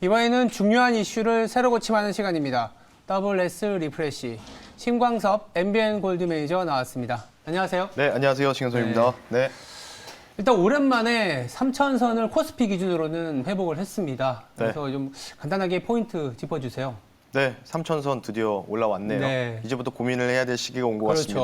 이번에는 중요한 이슈를 새로 고침하는 시간입니다. WS 리프레시. 신광섭 MBN 골드 매니저 나왔습니다. 안녕하세요. 네, 안녕하세요. 신광섭입니다. 네. 일단 오랜만에 3,000선을 코스피 기준으로는 회복을 했습니다. 그래서 좀 간단하게 포인트 짚어주세요. 네, 3,000선 드디어 올라왔네요. 네. 이제부터 고민을 해야 될 시기가 온 것 같습니다.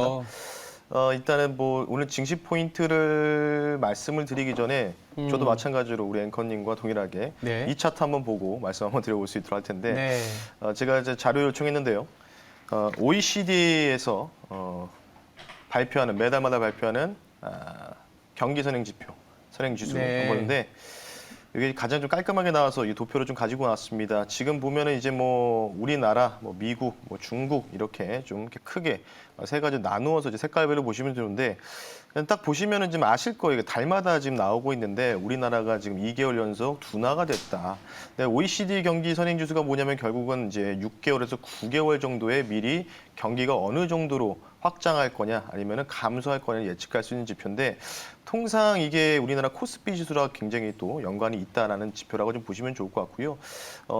일단은 뭐 오늘 증시 포인트를 말씀을 드리기 전에 저도 마찬가지로 우리 앵커님과 동일하게 이 차트 한번 보고 말씀 한번 드려볼 수 있도록 할 텐데 제가 이제 자료 요청했는데요. OECD에서 발표하는 매달마다 발표하는 경기 선행 지표, 선행 지수 보는데 이게 가장 좀 깔끔하게 나와서 이 도표를 좀 가지고 왔습니다. 지금 보면은 이제 뭐 우리나라, 뭐 미국, 뭐 중국 이렇게 좀 이렇게 크게 세 가지 나누어서 이제 색깔별로 보시면 되는데 딱 보시면은 지금 아실 거예요. 달마다 지금 나오고 있는데 우리나라가 지금 2개월 연속 둔화가 됐다. 네, OECD 경기 선행 지수가 뭐냐면 결국은 이제 6개월에서 9개월 정도에 미리 경기가 어느 정도로 확장할 거냐 아니면은 감소할 거냐 예측할 수 있는 지표인데 통상 이게 우리나라 코스피 지수랑 굉장히 또 연관이 있다라는 지표라고 좀 보시면 좋을 것 같고요.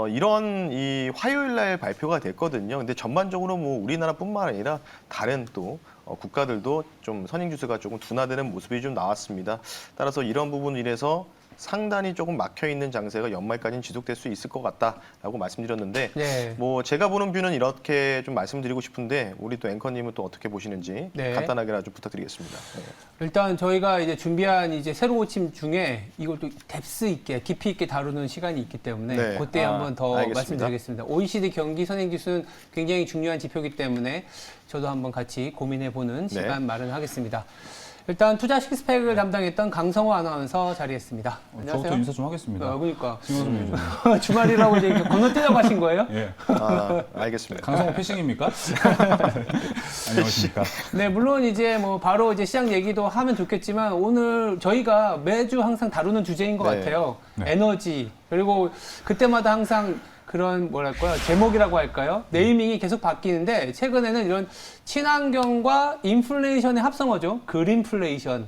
이런 이 화요일 날 발표가 됐거든요. 근데 전반적으로 뭐 우리나라뿐만 아니라 다른 또 국가들도 좀 선행 지수가 조금 둔화되는 모습이 좀 나왔습니다. 따라서 이런 부분으로 인해서 상단이 조금 막혀 있는 장세가 연말까지는 지속될 수 있을 것 같다라고 말씀드렸는데 뭐 제가 보는 뷰는 이렇게 좀 말씀드리고 싶은데 우리 또 앵커님은 또 어떻게 보시는지 간단하게나 좀 부탁드리겠습니다. 일단 저희가 이제 준비한 이제 새로 고침 중에 이걸 또 뎁스 있게 깊이 있게 다루는 시간이 있기 때문에 그때 한번 더 말씀드리겠습니다. OECD 경기 선행 지수는 굉장히 중요한 지표이기 때문에 저도 한번 같이 고민해보는 시간 마련하겠습니다. 일단 투자 식스팩을 담당했던 강성호 아나운서 자리했습니다. 안녕하세요. 저부터 인사 좀 하겠습니다. 그러니까 신광섭 주말이라고 이제 건너뛰어 가신 거예요? 예. 알겠습니다. 강성호 패싱입니까? 안녕하십니까? 네, 물론 이제 뭐 바로 이제 시장 얘기도 하면 좋겠지만 오늘 저희가 매주 항상 다루는 주제인 것 같아요. 에너지 그리고 그때마다 항상 그런 뭐랄까요 제목이라고 할까요 네이밍이 계속 바뀌는데 최근에는 이런 친환경과 인플레이션의 합성어죠 그린플레이션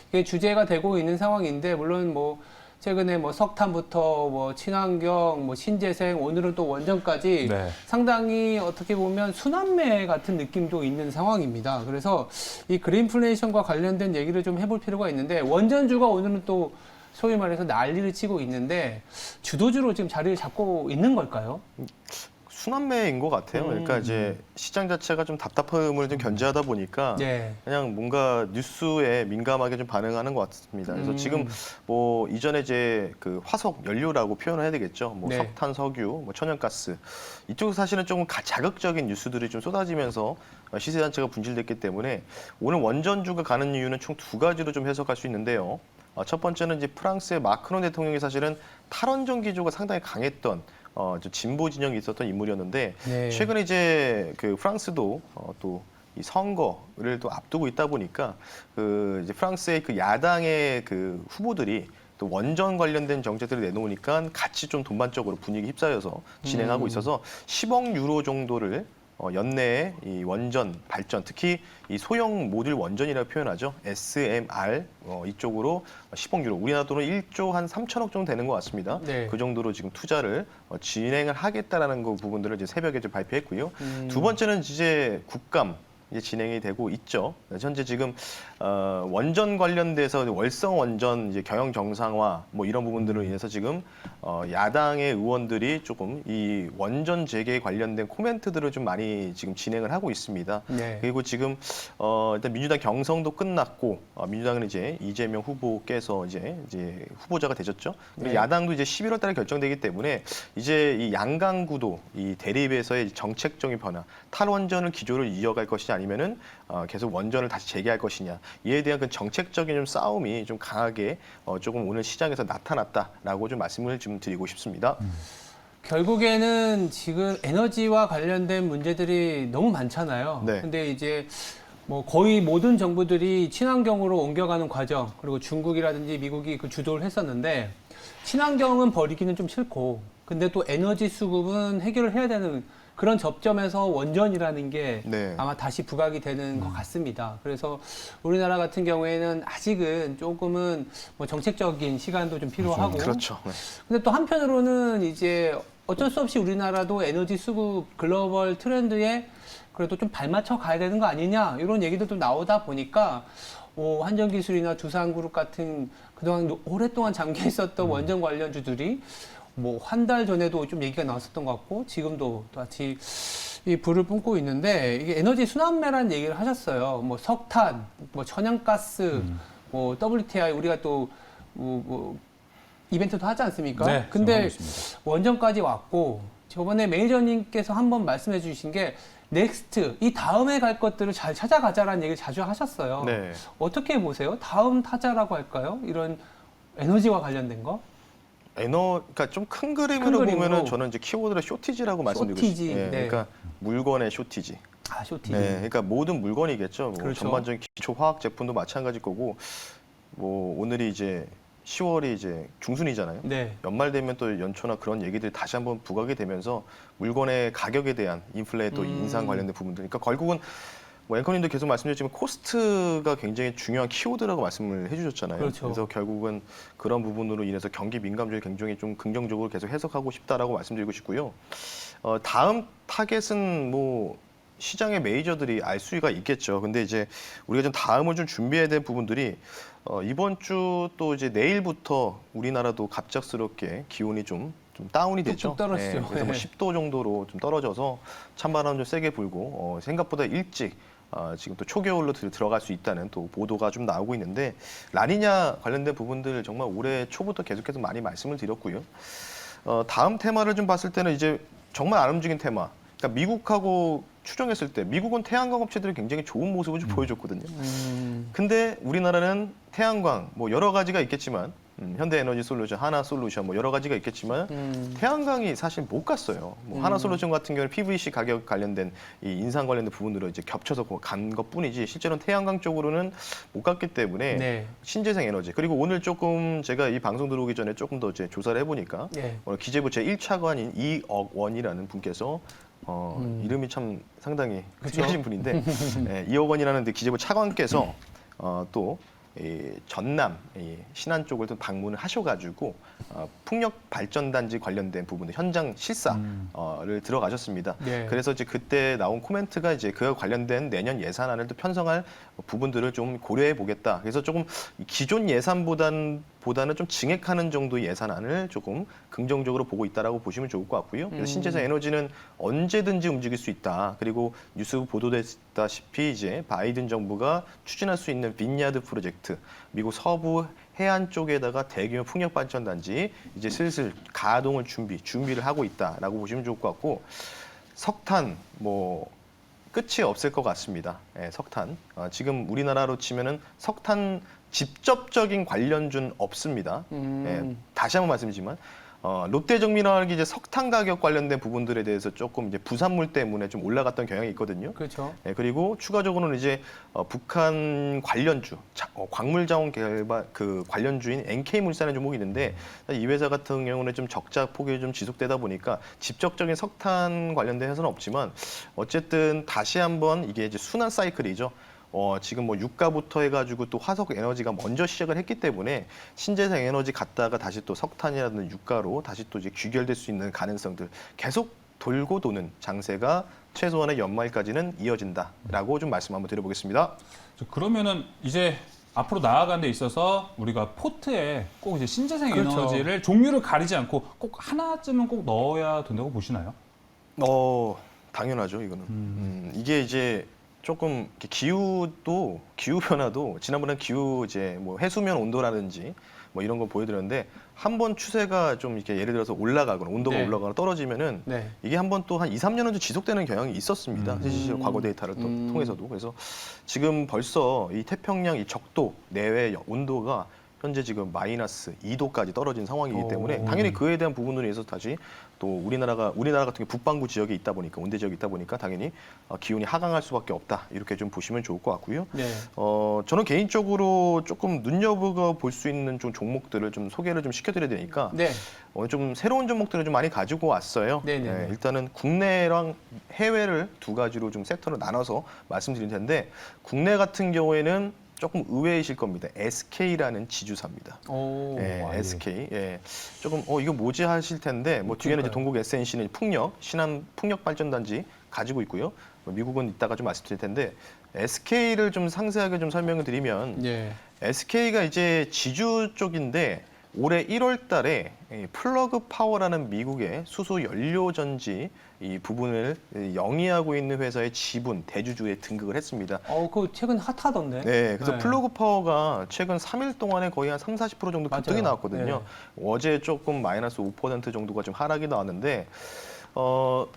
이게 주제가 되고 있는 상황인데 물론 뭐 최근에 뭐 석탄부터 뭐 친환경 뭐 신재생 오늘은 또 원전까지 상당히 어떻게 보면 순환매 같은 느낌도 있는 상황입니다. 그래서 이 그린플레이션과 관련된 얘기를 좀 해볼 필요가 있는데 원전주가 오늘은 또 소위 말해서 난리를 치고 있는데 주도주로 지금 자리를 잡고 있는 걸까요? 순환매인 것 같아요. 그러니까 이제 시장 자체가 좀 답답함을 좀 견제하다 보니까 그냥 뭔가 뉴스에 민감하게 좀 반응하는 것 같습니다. 그래서 지금 뭐 이전에 이제 그 화석 연료라고 표현을 해야 되겠죠. 뭐 석탄, 석유, 뭐 천연가스 이쪽 사실은 조금 자극적인 뉴스들이 좀 쏟아지면서 시세 자체가 분질됐기 때문에 오늘 원전주가 가는 이유는 총 두 가지로 좀 해석할 수 있는데요. 첫 번째는 이제 프랑스의 마크롱 대통령이 사실은 탈원전 기조가 상당히 강했던 진보 진영이 있었던 인물이었는데 최근에 이제 그 프랑스도 또 이 선거를 또 앞두고 있다 보니까 그 이제 프랑스의 그 야당의 그 후보들이 또 원전 관련된 정책들을 내놓으니까 같이 좀 돈반적으로 분위기 휩싸여서 진행하고 있어서 10억 유로 정도를 연내에 이 원전 발전, 특히 이 소형 모듈 원전이라고 표현하죠. SMR 이쪽으로 10억 유로, 우리나라 돈으로 1조 한 3천억 정도 되는 것 같습니다. 그 정도로 지금 투자를 진행을 하겠다라는 그 부분들을 이제 새벽에 좀 발표했고요. 두 번째는 이제 국감. 이제 진행이 되고 있죠. 현재 지금 원전 관련돼서 월성 원전 이제 경영 정상화 뭐 이런 부분들로 인해서 지금 야당의 의원들이 조금 이 원전 재개에 관련된 코멘트들을 좀 많이 지금 진행을 하고 있습니다. 그리고 지금 일단 민주당 경선도 끝났고 민주당은 이제 이재명 후보께서 이제 후보자가 되셨죠. 그리고 야당도 이제 11월 달에 결정되기 때문에 이제 이 양강 구도, 이 대립에서의 정책적인 변화, 탈원전을 기조를 이어갈 것이냐 아니면은 계속 원전을 다시 재개할 것이냐 이에 대한 그 정책적인 좀 싸움이 좀 강하게 조금 오늘 시장에서 나타났다라고 좀 말씀을 좀 드리고 싶습니다. 결국에는 지금 에너지와 관련된 문제들이 너무 많잖아요. 근데 이제 뭐 거의 모든 정부들이 친환경으로 옮겨가는 과정 그리고 중국이라든지 미국이 그 주도를 했었는데 친환경은 버리기는 좀 싫고, 근데 또 에너지 수급은 해결을 해야 되는 그런 접점에서 원전이라는 게 네. 아마 다시 부각이 되는 것 같습니다. 그래서 우리나라 같은 경우에는 아직은 조금은 뭐 정책적인 시간도 좀 필요하고. 그렇죠. 네. 근데 또 한편으로는 이제 어쩔 수 없이 우리나라도 에너지 수급 글로벌 트렌드에 그래도 좀 발맞춰 가야 되는 거 아니냐 이런 얘기들도 나오다 보니까 한전기술이나 두산그룹 같은 그동안 오랫동안 잠겨 있었던 원전 관련주들이 뭐 한 달 전에도 좀 얘기가 나왔었던 것 같고 지금도 같이 이 불을 뿜고 있는데 이게 에너지 순환매라는 얘기를 하셨어요. 뭐 석탄, 뭐 천연가스, 뭐 WTI 우리가 또 뭐 이벤트도 하지 않습니까? 네, 근데 있습니다. 원전까지 왔고 저번에 매니저님께서 한번 말씀해 주신 게 넥스트 이 다음에 갈 것들을 잘 찾아가자라는 얘기를 자주 하셨어요. 네. 어떻게 보세요? 다음 타자라고 할까요? 이런 에너지와 관련된 거? 그러니까 좀 큰 그림으로 그림으로. 보면은 저는 이제 키워드를 쇼티지라고 말씀드리고 쇼티지, 싶어요. 네. 그러니까 물건의 쇼티지. 쇼티지. 네, 그러니까 모든 물건이겠죠. 뭐 그렇죠. 전반적인 기초 화학 제품도 마찬가지일 거고, 뭐 오늘이 이제 10월이 이제 중순이잖아요. 네. 연말 되면 또 연초나 그런 얘기들이 다시 한번 부각이 되면서 물건의 가격에 대한 인플레 또 인상 관련된 부분들. 그러니까 결국은 뭐 앵커님도 계속 말씀드렸지만 코스트가 굉장히 중요한 키워드라고 말씀을 해주셨잖아요. 그렇죠. 그래서 결국은 그런 부분으로 인해서 경기 민감주를 굉장히 좀 긍정적으로 계속 해석하고 싶다라고 말씀드리고 싶고요. 다음 타겟은 뭐 시장의 메이저들이 알 수가 있겠죠. 근데 이제 우리가 좀 다음을 좀 준비해야 될 부분들이 이번 주 또 이제 내일부터 우리나라도 갑작스럽게 기온이 좀 다운이 되죠. 뚝뚝 떨어지죠. 네, 그래서 뭐 네. 10도 정도로 좀 떨어져서 찬바람 좀 세게 불고 생각보다 일찍 지금 또 초겨울로 들어갈 수 있다는 또 보도가 좀 나오고 있는데 라니냐 관련된 부분들 정말 올해 초부터 계속해서 많이 말씀을 드렸고요. 다음 테마를 좀 봤을 때는 이제 정말 안 움직인 테마. 그러니까 미국하고 추정했을 때 미국은 태양광 업체들이 굉장히 좋은 모습을 좀 보여줬거든요. 근데 우리나라는 태양광 뭐 여러 가지가 있겠지만 현대에너지솔루션, 하나솔루션 뭐 여러 가지가 있겠지만 태양광이 사실 못 갔어요. 뭐 하나솔루션 같은 경우는 PVC 가격 관련된 이 인상 관련된 부분으로 이제 겹쳐서 간 것뿐이지 실제로는 태양광 쪽으로는 못 갔기 때문에 네. 신재생 에너지 그리고 오늘 조금 제가 이 방송 들어오기 전에 조금 더 이제 조사를 해보니까 네. 오늘 기재부 제1차관인 이억원이라는 분께서 이름이 참 상당히 특이하신 분인데 2억 원이라는 기재부 차관께서 또 전남 신안 쪽을 좀 방문을 하셔가지고 풍력 발전단지 관련된 부분들 현장 실사를 들어가셨습니다. 네. 그래서 이제 그때 나온 코멘트가 이제 그와 관련된 내년 예산안을 또 편성할 부분들을 좀 고려해 보겠다. 그래서 조금 기존 예산보다는 좀 증액하는 정도의 예산안을 조금 긍정적으로 보고 있다라고 보시면 좋을 것 같고요. 그래서 신재생 에너지는 언제든지 움직일 수 있다. 그리고 뉴스 보도됐다시피 이제 바이든 정부가 추진할 수 있는 빈야드 프로젝트, 미국 서부 해안 쪽에다가 대규모 풍력 발전단지 이제 슬슬 가동을 준비를 하고 있다라고 보시면 좋을 것 같고 석탄 뭐 끝이 없을 것 같습니다. 석탄 지금 우리나라로 치면은 석탄 직접적인 관련주는 없습니다. 다시 한번 말씀드리지만 롯데정밀화학이 이제 석탄 가격 관련된 부분들에 대해서 조금 이제 부산물 때문에 좀 올라갔던 경향이 있거든요. 그렇죠. 그리고 추가적으로는 이제 북한 관련주, 광물자원 개발 그 관련주인 NK물산의 종목이 있는데 이 회사 같은 경우는 좀 적자 폭이 좀 지속되다 보니까 직접적인 석탄 관련된 회사는 없지만 어쨌든 다시 한번 이게 이제 순환 사이클이죠. 지금 뭐 유가부터 해가지고 또 화석 에너지가 먼저 시작을 했기 때문에 신재생 에너지 갔다가 다시 또 석탄이라든지 유가로 다시 또 이제 귀결될 수 있는 가능성들 계속 돌고 도는 장세가 최소한의 연말까지는 이어진다라고 좀 말씀 한번 드려보겠습니다. 그러면은 이제 앞으로 나아가는 데 있어서 우리가 포트에 꼭 이제 신재생 그렇죠. 에너지를 종류를 가리지 않고 꼭 하나쯤은 꼭 넣어야 된다고 보시나요? 당연하죠, 이거는. 이게 이제 조금 기후 변화도 지난번에 기후 이제 뭐 해수면 온도라든지 뭐 이런 거 보여드렸는데 한 번 추세가 좀 이렇게 예를 들어서 올라가거나 온도가 네. 올라가거나 떨어지면은 네. 이게 한 번 또 한 2, 3년은 좀 지속되는 경향이 있었습니다. 사실 과거 데이터를 또 통해서도. 그래서 지금 벌써 이 태평양 이 적도 내외 온도가 현재 지금 마이너스 2도까지 떨어진 상황이기 때문에 당연히 그에 대한 부분으로 인해서 다시 또 우리나라 같은 경우 북반구 지역에 있다 보니까 온대 지역에 있다 보니까 당연히 기온이 하강할 수밖에 없다 이렇게 좀 보시면 좋을 것 같고요. 네. 저는 개인적으로 조금 눈여겨 볼 수 있는 좀 종목들을 좀 소개를 좀 시켜드려야 되니까 네. 오늘 좀 새로운 종목들을 좀 많이 가지고 왔어요. 네네. 네, 일단은 국내랑 해외를 두 가지로 좀 섹터로 나눠서 말씀드릴 텐데 국내 같은 경우에는 조금 의외이실 겁니다. SK라는 지주사입니다. 오, 예, 예. SK. 예. 조금 이거 뭐지 하실 텐데 뭐 뒤에는 이제 동국 SNC는 풍력, 신한 풍력 발전단지 가지고 있고요. 뭐 미국은 이따가 좀 말씀드릴 텐데 SK를 좀 상세하게 좀 설명을 드리면 네. SK가 이제 지주 쪽인데 올해 1월 달에 이 플러그 파워라는 미국의 수소 연료 전지 이 부분을 영위하고 있는 회사의 지분 대주주에 등극을 했습니다. 그 최근 핫하던데. 네, 그래서 플러그 파워가 최근 3일 동안에 거의 한 30, 40% 정도 급등이 맞아요. 나왔거든요. 어제 조금 마이너스 5% 정도가 좀 하락이 나왔는데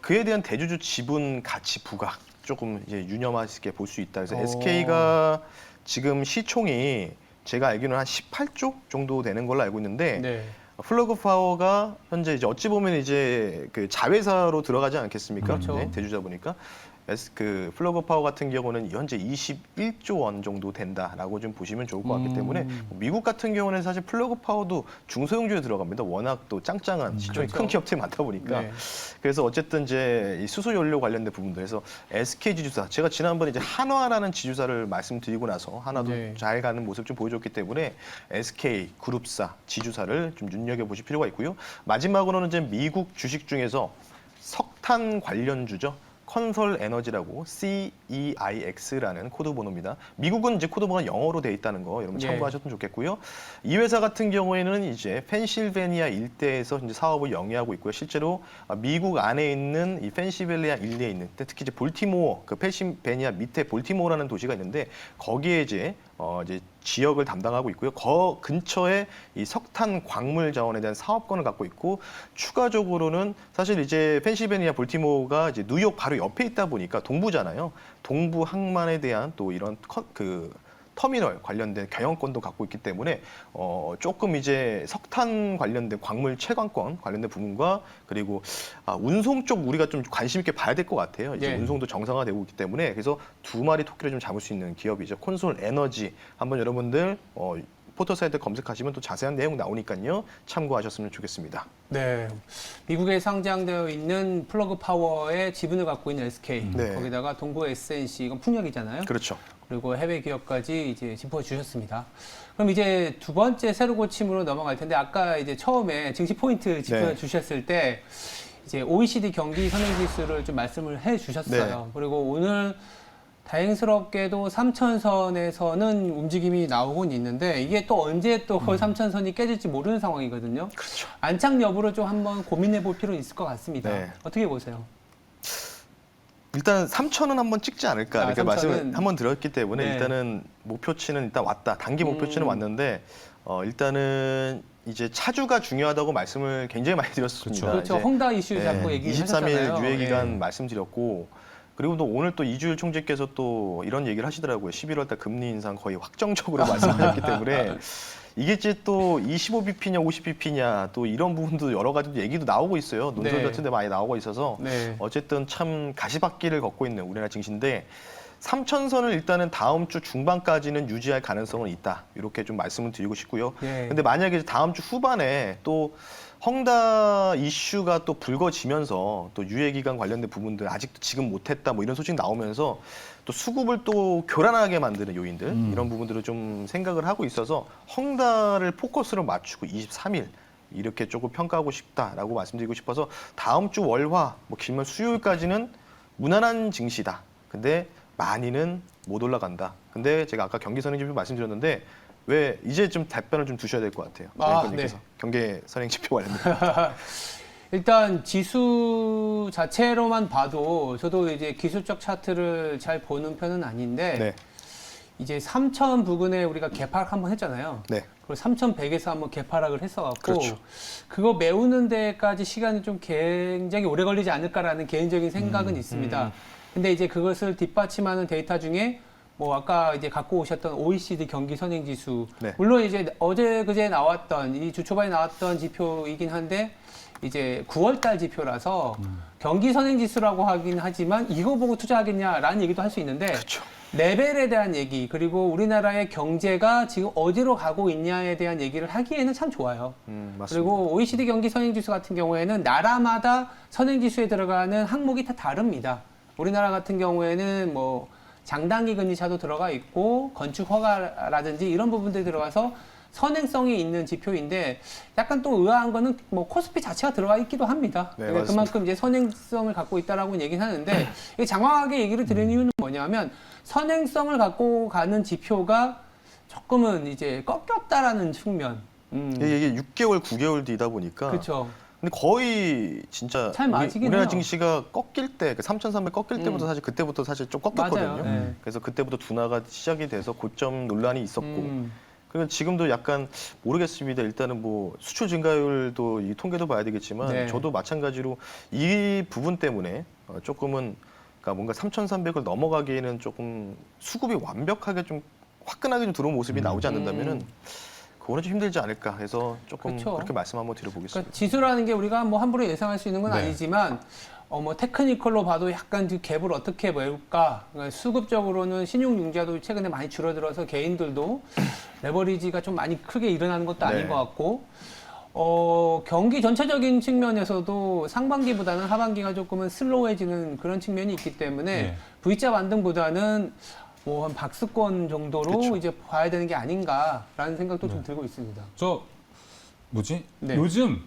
그에 대한 대주주 지분 가치 부각 조금 이제 유념하시게 볼 수 있다. 그래서 SK가 지금 시총이 제가 알기로는 한 18조 정도 되는 걸로 알고 있는데 네. 플러그 파워가 현재 이제 어찌 보면 이제 그 자회사로 들어가지 않겠습니까? 그렇죠. 네, 대주자 보니까 그 플러그 파워 같은 경우는 현재 21조 원 정도 된다라고 좀 보시면 좋을 것 같기 때문에 미국 같은 경우는 사실 플러그 파워도 중소형주에 들어갑니다. 워낙 또 짱짱한 시총이 그렇죠. 큰 기업들이 많다 보니까 네. 그래서 어쨌든 이제 이 수소 연료 관련된 부분들에서 SK 지주사 제가 지난번에 이제 한화라는 지주사를 말씀드리고 나서 하나도 네. 잘 가는 모습 좀 보여줬기 때문에 SK 그룹사 지주사를 좀 눈여겨 보실 필요가 있고요. 마지막으로는 이제 미국 주식 중에서 석탄 관련주죠. 컨솔 에너지라고 CEIX라는 코드 번호입니다. 미국은 이제 코드 번호가 영어로 돼 있다는 거 여러분 예. 참고하셨으면 좋겠고요. 이 회사 같은 경우에는 이제 펜실베니아 일대에서 이제 사업을 영위하고 있고요. 실제로 미국 안에 있는 이 펜실베니아 일대에 있는 특히 이제 볼티모어 그 펜실베니아 밑에 볼티모어라는 도시가 있는데 거기에 이제 지역을 담당하고 있고요. 거 근처에 이 석탄 광물 자원에 대한 사업권을 갖고 있고 추가적으로는 사실 이제 펜실베니아 볼티모어가 이제 뉴욕 바로 옆에 있다 보니까 동부잖아요. 동부 항만에 대한 또 이런 터미널 관련된 경영권도 갖고 있기 때문에 조금 이제 석탄 관련된 광물 채광권 관련된 부분과 그리고 운송 쪽 우리가 좀 관심 있게 봐야 될 것 같아요. 이제 네. 운송도 정상화되고 있기 때문에 그래서 두 마리 토끼를 좀 잡을 수 있는 기업이죠. 콘솔 에너지 한번 여러분들 포털 사이트 검색하시면 또 자세한 내용 나오니까요. 참고하셨으면 좋겠습니다. 네. 미국에 상장되어 있는 플러그 파워의 지분을 갖고 있는 SK. 네. 거기다가 동부 SNC, 이건 풍력이잖아요. 그렇죠. 그리고 해외 기업까지 이제 짚어주셨습니다. 그럼 이제 두 번째 새로 고침으로 넘어갈 텐데 아까 이제 처음에 증시 포인트 짚어주셨을 때 이제 OECD 경기 선행지수를 좀 말씀을 해주셨어요. 네. 그리고 오늘 다행스럽게도 3,000선에서는 움직임이 나오곤 있는데 이게 또 언제 또 3,000선이 깨질지 모르는 상황이거든요. 그렇죠. 안착 여부를 좀 한번 고민해 볼 필요는 있을 것 같습니다. 네. 어떻게 보세요? 일단 3,000은 한번 찍지 않을까 이렇게 3,000은 말씀을 한번 드렸기 때문에 네. 일단은 목표치는 일단 왔다. 단기 목표치는 왔는데 일단은 이제 차주가 중요하다고 말씀을 굉장히 많이 드렸습니다. 그렇죠. 이제, 헝다 이슈 자꾸 얘기 23일 하셨잖아요. 유예 기간 예. 말씀드렸고 그리고 또 오늘 또 이주일 총재께서 또 이런 얘기를 하시더라고요. 11월 달 금리 인상 거의 확정적으로 말씀하셨기 때문에 이게 이제 또 25bp냐 50bp냐 또 이런 부분도 여러 가지 얘기도 나오고 있어요. 논설 네. 같은 데 많이 나오고 있어서 네. 어쨌든 참 가시밭길을 걷고 있는 우리나라 증시인데 3,000선을 일단은 다음 주 중반까지는 유지할 가능성은 있다. 이렇게 좀 말씀을 드리고 싶고요. 네. 근데 만약에 다음 주 후반에 또 헝다 이슈가 또 불거지면서 또 유예기간 관련된 부분들 아직도 지금 못했다 뭐 이런 소식 나오면서 또 수급을 또 교란하게 만드는 요인들 이런 부분들을 좀 생각을 하고 있어서 헝다를 포커스로 맞추고 23일 이렇게 조금 평가하고 싶다라고 말씀드리고 싶어서 다음 주 월화 뭐 길면 수요일까지는 무난한 증시다. 근데 많이는 못 올라간다. 근데 제가 아까 경기 선행지표 말씀드렸는데 왜 이제 좀 답변을 좀 두셔야 될 것 같아요. 선생님께서 네. 경계 선행지표 관련된. 일단 지수 자체로만 봐도 저도 이제 기술적 차트를 잘 보는 편은 아닌데 네, 이제 3,000 부근에 우리가 개파락 한번 했잖아요. 네, 그리고 3,100에서 한번 개파락을 했어갖고 그렇죠. 그거 메우는 데까지 시간이 좀 굉장히 오래 걸리지 않을까라는 개인적인 생각은 있습니다. 근데 이제 그것을 뒷받침하는 데이터 중에 뭐 아까 이제 갖고 오셨던 OECD 경기 선행 지수, 네. 물론 이제 어제 그제 나왔던 이 주 초반에 나왔던 지표이긴 한데 이제 9월달 지표라서 경기 선행 지수라고 하긴 하지만 이거 보고 투자하겠냐라는 얘기도 할 수 있는데 그렇죠. 레벨에 대한 얘기 그리고 우리나라의 경제가 지금 어디로 가고 있냐에 대한 얘기를 하기에는 참 좋아요. 맞습니다. 그리고 OECD 경기 선행지수 같은 경우에는 나라마다 선행지수에 들어가는 항목이 다 다릅니다. 우리나라 같은 경우에는 뭐 장단기 금리차도 들어가 있고 건축 허가라든지 이런 부분들이 들어가서 선행성이 있는 지표인데 약간 또 의아한 거는 뭐 코스피 자체가 들어가 있기도 합니다. 네, 그러니까 그만큼 이제 선행성을 갖고 있다라고 얘기는 하는데 이게 장황하게 얘기를 드리는 이유는 뭐냐면 선행성을 갖고 가는 지표가 조금은 이제 꺾였다라는 측면. 이게 6개월, 9개월 뒤다 보니까 그렇죠. 근데 거의 진짜 잘 맞이긴 우리나라 해요. 증시가 꺾일 때, 그 3,300 꺾일 때부터 사실 그때부터 사실 좀 꺾였거든요. 맞아요. 네. 그래서 그때부터 둔화가 시작이 돼서 고점 논란이 있었고, 그리고 지금도 약간 모르겠습니다. 일단은 뭐 수출 증가율도 이 통계도 봐야 되겠지만, 네. 저도 마찬가지로 이 부분 때문에 조금은 그러니까 뭔가 3,300을 넘어가기에는 조금 수급이 완벽하게 좀 화끈하게 좀 들어온 모습이 나오지 않는다면은. 그거는 좀 힘들지 않을까 해서 조금 그렇죠. 그렇게 말씀 한번 드려보겠습니다. 그러니까 지수라는 게 우리가 뭐 함부로 예상할 수 있는 건 네. 아니지만 뭐 테크니컬로 봐도 약간 그 갭을 어떻게 메울까? 그러니까 수급적으로는 신용융자도 최근에 많이 줄어들어서 개인들도 레버리지가 좀 많이 크게 일어나는 것도 아닌 네. 것 같고 경기 전체적인 측면에서도 상반기보다는 하반기가 조금은 슬로우해지는 그런 측면이 있기 때문에 네. V자 반등보다는 뭐 한 박스권 정도로 그쵸. 이제 봐야 되는 게 아닌가라는 생각도 좀 들고 있습니다. 저 뭐지? 네. 요즘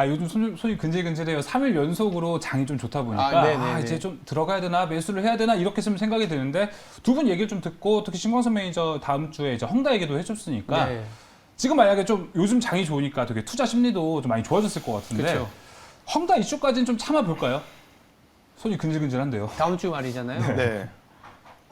요즘 손이 근질근질해요. 3일 연속으로 장이 좀 좋다 보니까 네네네. 이제 좀 들어가야 되나 매수를 해야 되나 이렇게 좀 생각이 드는데 두 분 얘기를 좀 듣고 특히 신광선 매니저 다음 주에 이제 헝다 얘기도 해줬으니까 네. 지금 만약에 좀 요즘 장이 좋으니까 되게 투자 심리도 좀 많이 좋아졌을 것 같은데 그쵸. 헝다 이슈까지는 좀 참아볼까요? 손이 근질근질한데요. 다음 주 말이잖아요. 네.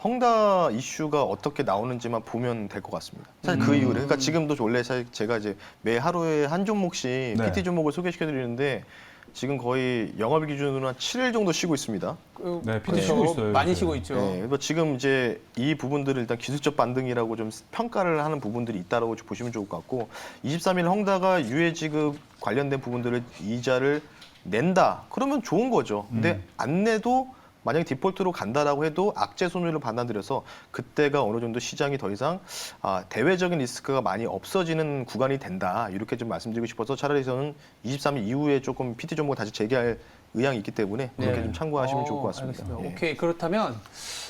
헝다 이슈가 어떻게 나오는지만 보면 될 것 같습니다. 사실 그 이유를 그러니까 지금도 원래 사실 제가 이제 매 하루에 한 종목씩 네. PT 종목을 소개시켜 드리는데 지금 거의 영업 기준으로 한 7일 정도 쉬고 있습니다. 네, PT 그렇죠. 쉬고 있어요. 많이 요새. 쉬고 있죠. 네, 그래서 지금 이제 이 부분들을 일단 기술적 반등이라고 좀 평가를 하는 부분들이 있다라고 좀 보시면 좋을 것 같고 23일 헝다가 유예 지급 관련된 부분들을 이자를 낸다. 그러면 좋은 거죠. 근데 안 내도 만약에 디폴트로 간다라고 해도 악재 손해를 받아들여서 그때가 어느 정도 시장이 더 이상 대외적인 리스크가 많이 없어지는 구간이 된다. 이렇게 좀 말씀드리고 싶어서 차라리 저는 23일 이후에 조금 PT 종목을 다시 재개할 의향이 있기 때문에 그렇게 네. 좀 참고하시면 좋을 것 같습니다. 알겠습니다. 예. 오케이. 그렇다면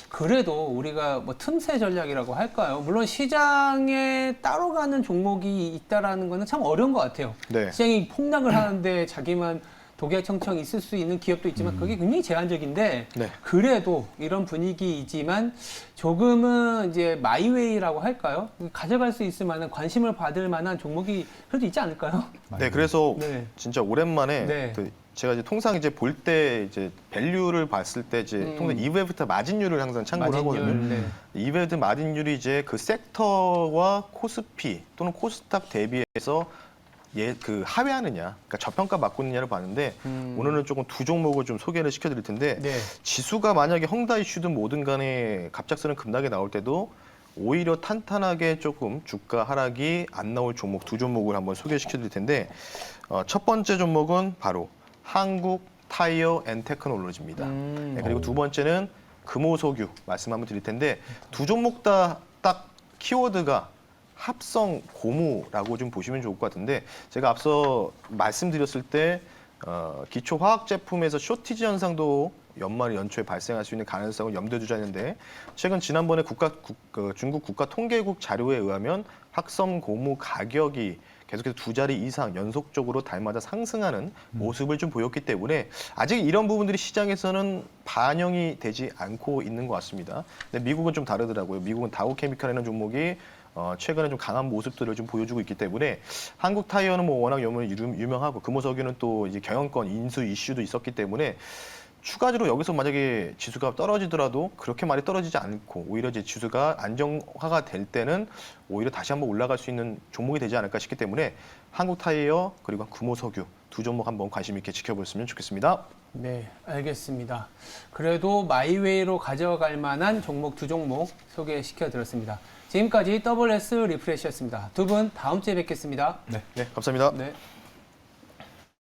그래도 우리가 뭐 틈새 전략이라고 할까요? 물론 시장에 따로 가는 종목이 있다라는 거는 참 어려운 것 같아요. 네. 시장이 폭락을 하는데 자기만 독야청청 있을 수 있는 기업도 있지만 그게 굉장히 제한적인데 네. 그래도 이런 분위기이지만 조금은 이제 마이웨이라고 할까요? 가져갈 수 있을 만한 관심을 받을 만한 종목이 그래도 있지 않을까요? 네, 그래서 네. 진짜 오랜만에 네. 제가 이제 통상 이제 볼 때 이제 밸류를 봤을 때 이제 통상 이베부터 마진율을 항상 참고를 하거든요. 네. 이베부터 마진율이 이제 그 섹터와 코스피 또는 코스닥 대비해서 그 하회하느냐, 그러니까 저평가 맞고 있느냐를 봤는데 오늘은 조금 두 종목을 좀 소개를 시켜드릴 텐데 네. 지수가 만약에 헝다 이슈든 뭐든 간에 갑작스런 급락이 나올 때도 오히려 탄탄하게 조금 주가 하락이 안 나올 종목 두 종목을 한번 소개시켜드릴 텐데 첫 번째 종목은 바로 한국 타이어 앤 테크놀로지입니다. 네, 그리고 두 번째는 금호석유 말씀 한번 드릴 텐데 두 종목 다 딱 키워드가 합성 고무라고 좀 보시면 좋을 것 같은데 제가 앞서 말씀드렸을 때 기초 화학 제품에서 쇼티지 현상도 연초에 발생할 수 있는 가능성을 염두에 두자 했는데 최근 지난번에 중국 국가통계국 자료에 의하면 합성 고무 가격이 계속해서 두 자리 이상 연속적으로 달마다 상승하는 모습을 좀 보였기 때문에 아직 이런 부분들이 시장에서는 반영이 되지 않고 있는 것 같습니다. 근데 미국은 좀 다르더라고요. 미국은 다우케미칼이라는 종목이 최근에 좀 강한 모습들을 좀 보여주고 있기 때문에 한국 타이어는 뭐 워낙 유명하고 금호석유는 또 이제 경영권 인수 이슈도 있었기 때문에 추가적으로 여기서 만약에 지수가 떨어지더라도 그렇게 많이 떨어지지 않고 오히려 이제 지수가 안정화가 될 때는 오히려 다시 한번 올라갈 수 있는 종목이 되지 않을까 싶기 때문에 한국 타이어 그리고 금호석유 두 종목 한번 관심 있게 지켜보셨으면 좋겠습니다. 네, 알겠습니다. 그래도 마이웨이로 가져갈 만한 종목 두 종목 소개시켜 드렸습니다. 지금까지 WS 리프레시였습니다. 두 분 다음 주에 뵙겠습니다. 네. 네, 감사합니다. 네.